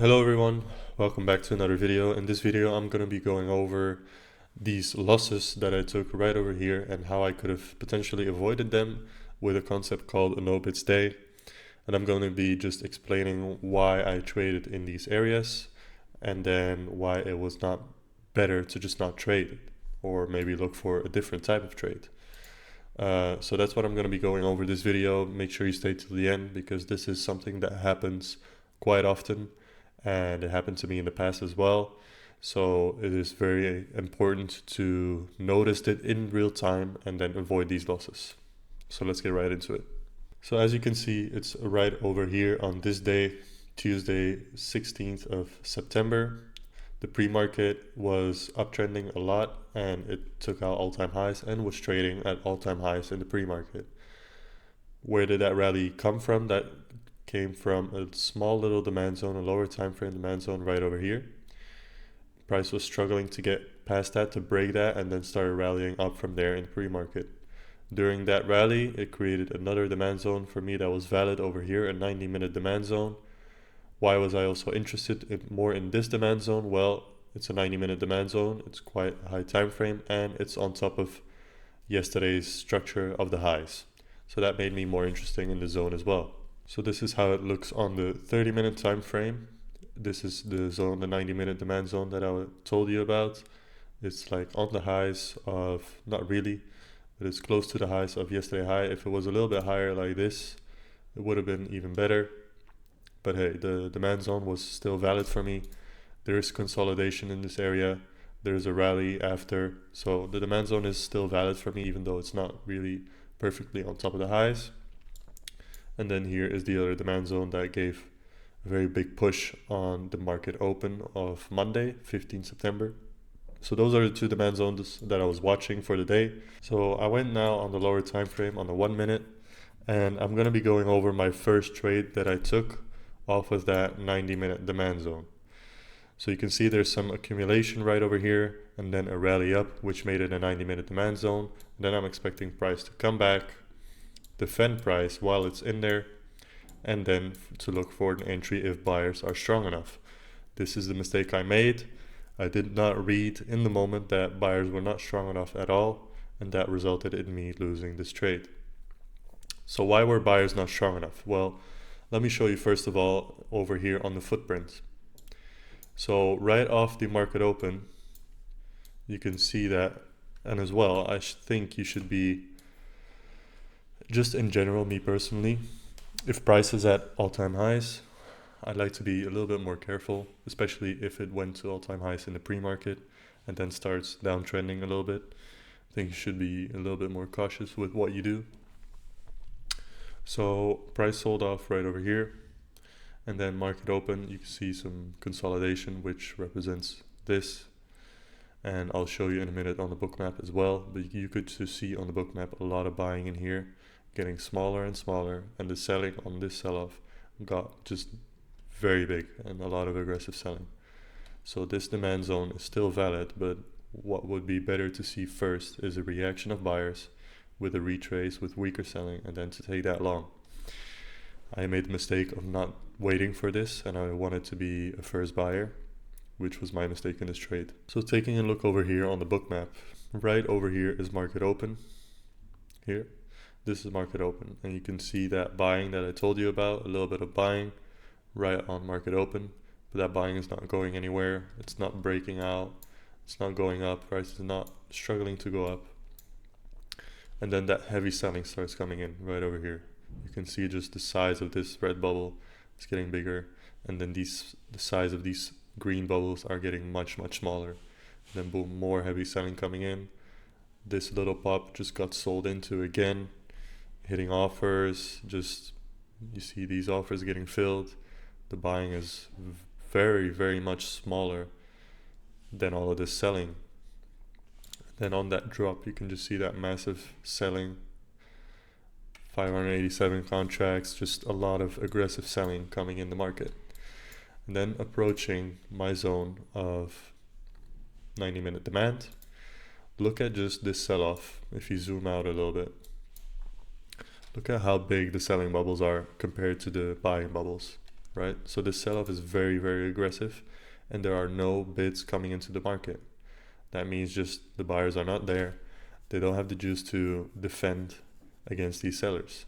Hello everyone, welcome back to another video. In this video I'm going to be going over these losses that I took right over here and how I could have potentially avoided them with a concept called a no-bid day. And I'm going to be just explaining why I traded in these areas and then why it was not better to just not trade or maybe look for a different type of trade. So that's what I'm going to be going over this video. Make sure you stay till the end because this is something that happens quite often and it happened to me in the past as well. So it is very important to notice it in real time and then avoid these losses. So let's get right into it. So as you can see, it's right over here on this day, Tuesday, 16th of September. The pre-market was uptrending a lot and it took out all-time highs and was trading at all-time highs in the pre-market. Where did that rally come from? That came from a small little demand zone, a lower time frame demand zone right over here. Price was struggling to get past that, to break that, and then started rallying up from there in the pre-market. During that rally, it created another demand zone for me that was valid over here, a 90-minute demand zone. Why was I also interested more in this demand zone? Well, it's a 90-minute demand zone, it's quite a high time frame, and it's on top of yesterday's structure of the highs. So that made me more interesting in the zone as well. So this is how it looks on the 30-minute time frame. This is the zone, the 90-minute demand zone that I told you about. It's like on the highs of, not really, but it's close to the highs of yesterday high. If it was a little bit higher like this, it would have been even better. But hey, the demand zone was still valid for me. There is consolidation in this area. There's a rally after. So the demand zone is still valid for me, even though it's not really perfectly on top of the highs. And then here is the other demand zone that gave a very big push on the market open of Monday, 15 September. So those are the two demand zones that I was watching for the day. So I went now on the lower time frame on the 1 minute, and I'm going to be going over my first trade that I took off of that 90-minute demand zone. So you can see there's some accumulation right over here and then a rally up, which made it a 90-minute demand zone. And then I'm expecting price to come back, defend price while it's in there, and then to look for an entry if buyers are strong enough. This is the mistake I made. I did not read in the moment that buyers were not strong enough at all, and that resulted in me losing this trade. So why were buyers not strong enough? Well, let me show you first of all over here on the footprint. So right off the market open, you can see that, and as well, I think you should be, just in general, me personally, if price is at all-time highs, I'd like to be a little bit more careful, especially if it went to all-time highs in the pre-market and then starts downtrending a little bit. I think you should be a little bit more cautious with what you do. So price sold off right over here, and then market open, you can see some consolidation, which represents this. And I'll show you in a minute on the Bookmap as well, but you could just see on the Bookmap a lot of buying in here, getting smaller and smaller, and the selling on this sell-off got just very big and a lot of aggressive selling. So this demand zone is still valid, but what would be better to see first is a reaction of buyers with a retrace with weaker selling and then to take that long. I made the mistake of not waiting for this, and I wanted to be a first buyer, which was my mistake in this trade. So taking a look over here on the Bookmap, right over here is market open. Here, this is market open, and you can see that buying that I told you about, a little bit of buying right on market open, but that buying is not going anywhere. It's not breaking out, it's not going up, price is not struggling to go up. And then that heavy selling starts coming in right over here. You can see just the size of this red bubble is getting bigger, and then the size of these green bubbles are getting much smaller. And then boom, more heavy selling coming in. This little pop just got sold into again, hitting offers. Just, you see these offers getting filled. The buying is very much smaller than all of this selling. Then on that drop, you can just see that massive selling, 587 contracts, just a lot of aggressive selling coming in the market. And then approaching my zone of 90-minute demand, look at just this sell-off. If you zoom out a little bit, look at how big the selling bubbles are compared to the buying bubbles. right? So this sell-off is very, very aggressive, and there are no bids coming into the market. That means just the buyers are not there. They don't have the juice to defend against these sellers.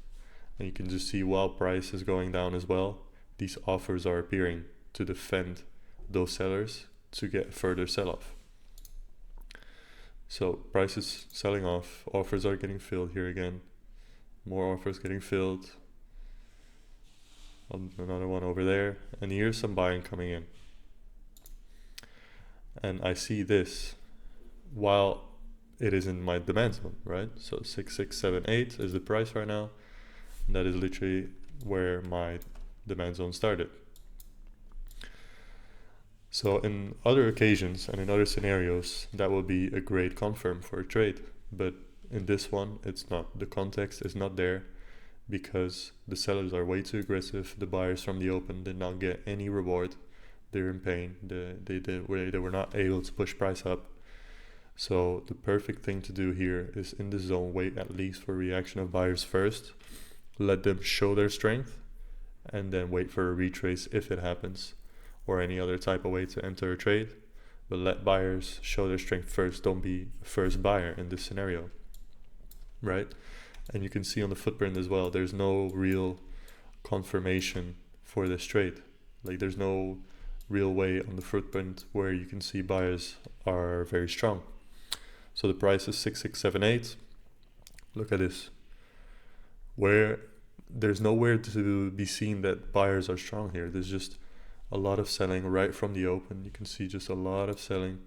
And you can just see while price is going down as well, these offers are appearing to defend those sellers to get further sell-off. So price is selling off, offers are getting filled here again, more offers getting filled, another one over there, and here's some buying coming in. And I see this while it is in my demand zone, right? So 6678 is the price right now. That is literally where my demand zone started. So in other occasions and in other scenarios, that will be a great confirm for a trade. But in this one, it's not. The context is not there because the sellers are way too aggressive. The buyers from the open did not get any reward. They're in pain. They were not able to push price up. So the perfect thing to do here is in the zone, wait at least for reaction of buyers first. Let them show their strength and then wait for a retrace if it happens, or any other type of way to enter a trade. But let buyers show their strength first. Don't be a first buyer in this scenario, right? And you can see on the footprint as well, there's no real confirmation for this trade. Like there's no real way on the footprint where you can see buyers are very strong. So the price is 6678. Look at this, where there's nowhere to be seen that buyers are strong here. There's just a lot of selling right from the open. You can see just a lot of selling,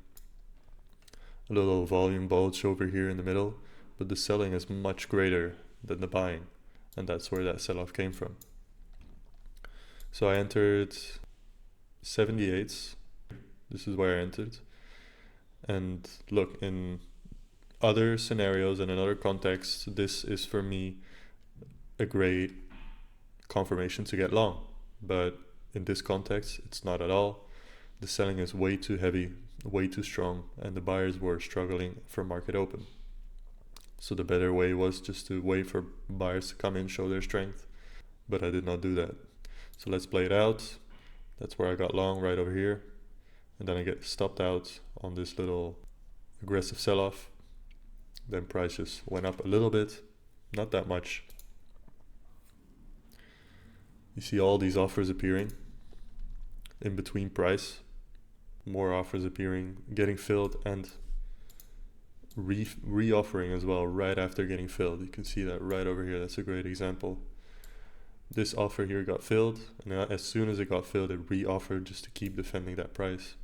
a little volume bulge over here in the middle, but the selling is much greater than the buying, and that's where that sell-off came from. So I entered 78s. This is where I entered. And look, in other scenarios and in other contexts, this is for me a great confirmation to get long. But in this context, it's not at all. The selling is way too heavy, way too strong, and the buyers were struggling for market open. So the better way was just to wait for buyers to come in, show their strength. But I did not do that. So let's play it out. That's where I got long, right over here. And then I get stopped out on this little aggressive sell-off. Then price just went up a little bit, not that much. You see all these offers appearing in between price, more offers appearing, getting filled, and re-offering as well right after getting filled. You can see that right over here. That's a great example. This offer here got filled, and as soon as it got filled, it re-offered just to keep defending that price.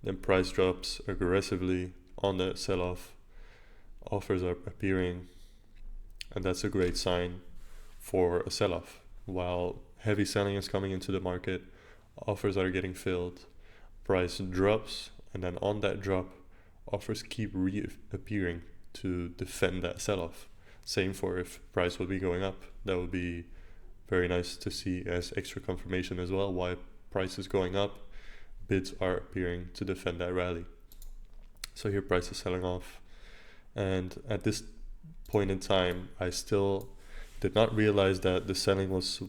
Then price drops aggressively on that sell-off. Offers are appearing, and that's a great sign for a sell-off. While heavy selling is coming into the market, offers are getting filled, price drops, and then on that drop, offers keep reappearing to defend that sell-off. Same for if price would be going up. That would be very nice to see as extra confirmation as well. Why price is going up, bids are appearing to defend that rally. So here price is selling off. And at this point in time, I still did not realize that the selling was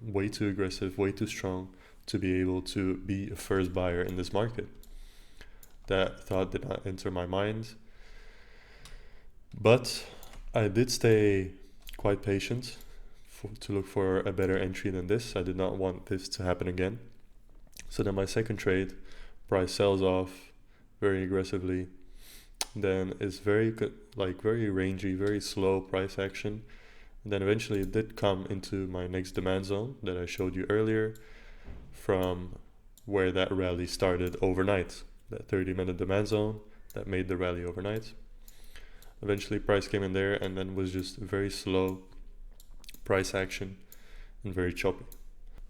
way too aggressive, way too strong to be able to be a first buyer in this market. That thought did not enter my mind. But I did stay quite patient to look for a better entry than this. I did not want this to happen again. So then my second trade, price sells off very aggressively. Then it's very good, like very rangy, very slow price action. And then eventually it did come into my next demand zone that I showed you earlier, from where that rally started overnight. That 30-minute demand zone that made the rally overnight. Eventually price came in there and then was just very slow price action and very choppy.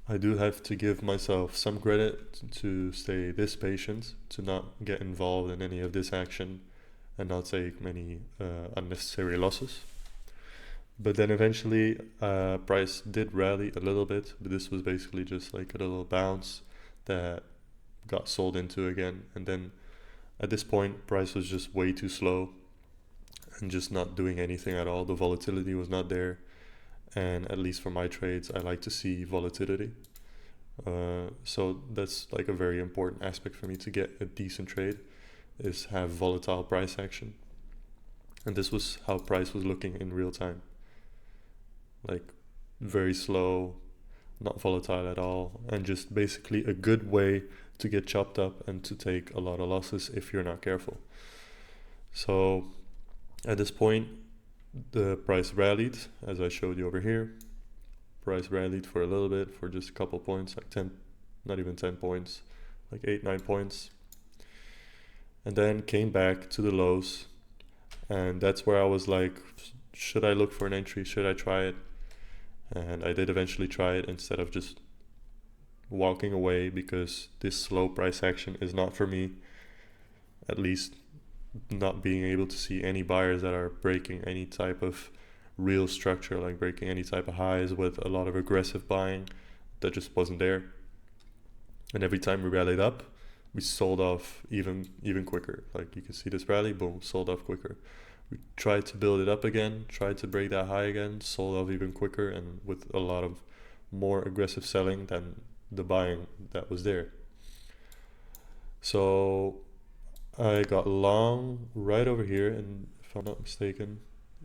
I do have to give myself some credit to stay this patient, to not get involved in any of this action and not take many unnecessary losses. But then eventually price did rally a little bit, but this was basically just like a little bounce that got sold into again. And then at this point price was just way too slow and just not doing anything at all. The volatility was not there, and at least for my trades I like to see volatility. So that's like a very important aspect for me to get a decent trade, is have volatile price action. And this was how price was looking in real time. Like very slow, not volatile at all, and just basically a good way to get chopped up and to take a lot of losses if you're not careful. So at this point, the price rallied, as I showed you over here. Price rallied for a little bit, for just a couple points, like 10, not even 10 points, like 8, 9 points. And then came back to the lows. And that's where I was like, should I look for an entry? Should I try it? And I did eventually try it instead of just walking away, because this slow price action is not for me. At least not being able to see any buyers that are breaking any type of real structure, like breaking any type of highs with a lot of aggressive buying, that just wasn't there. And every time we rallied up, we sold off even quicker. Like you can see this rally, boom, sold off quicker. We tried to build it up again, tried to break that high again, sold off even quicker, and with a lot of more aggressive selling than the buying that was there. So I got long right over here, and if I'm not mistaken,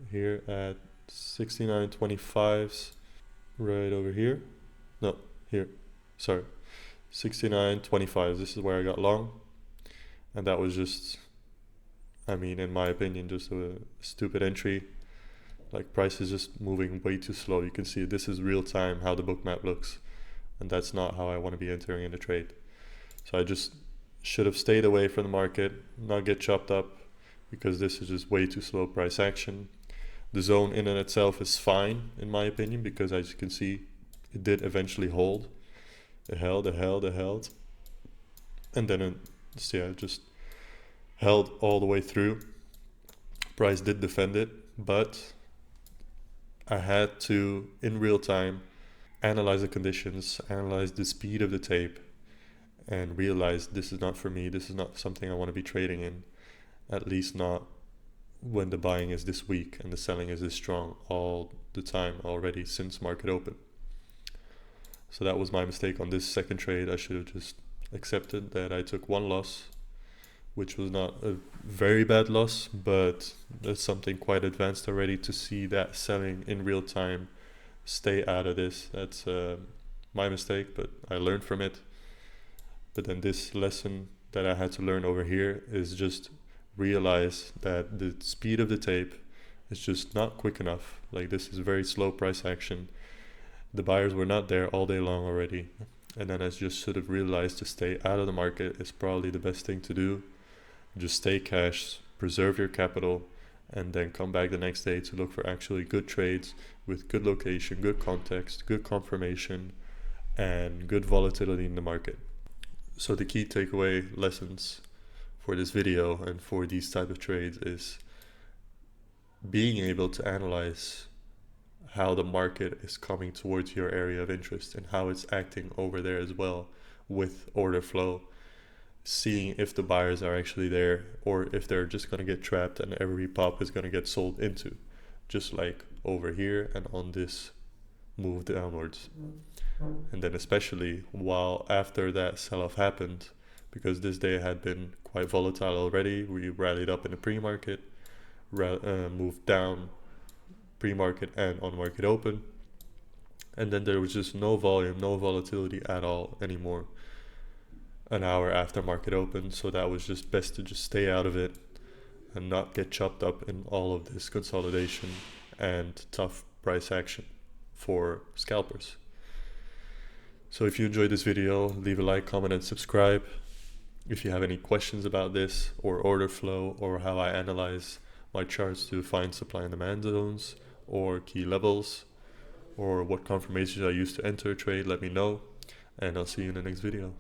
here at 69.25s, right over here. No, here, sorry, 69.25. This is where I got long, and that was just, I mean, in my opinion, just a stupid entry. Like price is just moving way too slow. You can see this is real time how the Bookmap looks, and that's not how I want to be entering in a trade. So I just should have stayed away from the market, not get chopped up, because this is just way too slow price action. The zone in and itself is fine in my opinion, because as you can see, it did eventually hold. It held, and then it just held all the way through. Price did defend it, but I had to, in real time, analyze the conditions, analyze the speed of the tape, and realize this is not for me. This is not something I want to be trading in, at least not when the buying is this weak and the selling is this strong all the time already since market open. So that was my mistake on this second trade. I should have just accepted that I took one loss, which was not a very bad loss, but that's something quite advanced already to see that selling in real time. Stay out of this. That's my mistake, but I learned from it. But then this lesson that I had to learn over here is just realize that the speed of the tape is just not quick enough. Like this is very slow price action. The buyers were not there all day long already. And then I just should have realized to stay out of the market is probably the best thing to do. Just stay cash, preserve your capital, and then come back the next day to look for actually good trades with good location, good context, good confirmation, and good volatility in the market. So the key takeaway lessons for this video and for these type of trades is being able to analyze how the market is coming towards your area of interest and how it's acting over there as well with order flow, seeing if the buyers are actually there or if they're just going to get trapped and every pop is going to get sold into, just like over here and on this move downwards. And then especially while after that sell-off happened, because this day had been quite volatile already, we rallied up in the pre-market, moved down pre-market and on market open, and then there was just no volume, no volatility at all anymore an hour after market open. So that was just best to just stay out of it and not get chopped up in all of this consolidation and tough price action for scalpers. So if you enjoyed this video, leave a like, comment, and subscribe. If you have any questions about this or order flow or how I analyze my charts to find supply and demand zones or key levels or what confirmations I use to enter a trade, let me know, and I'll see you in the next video.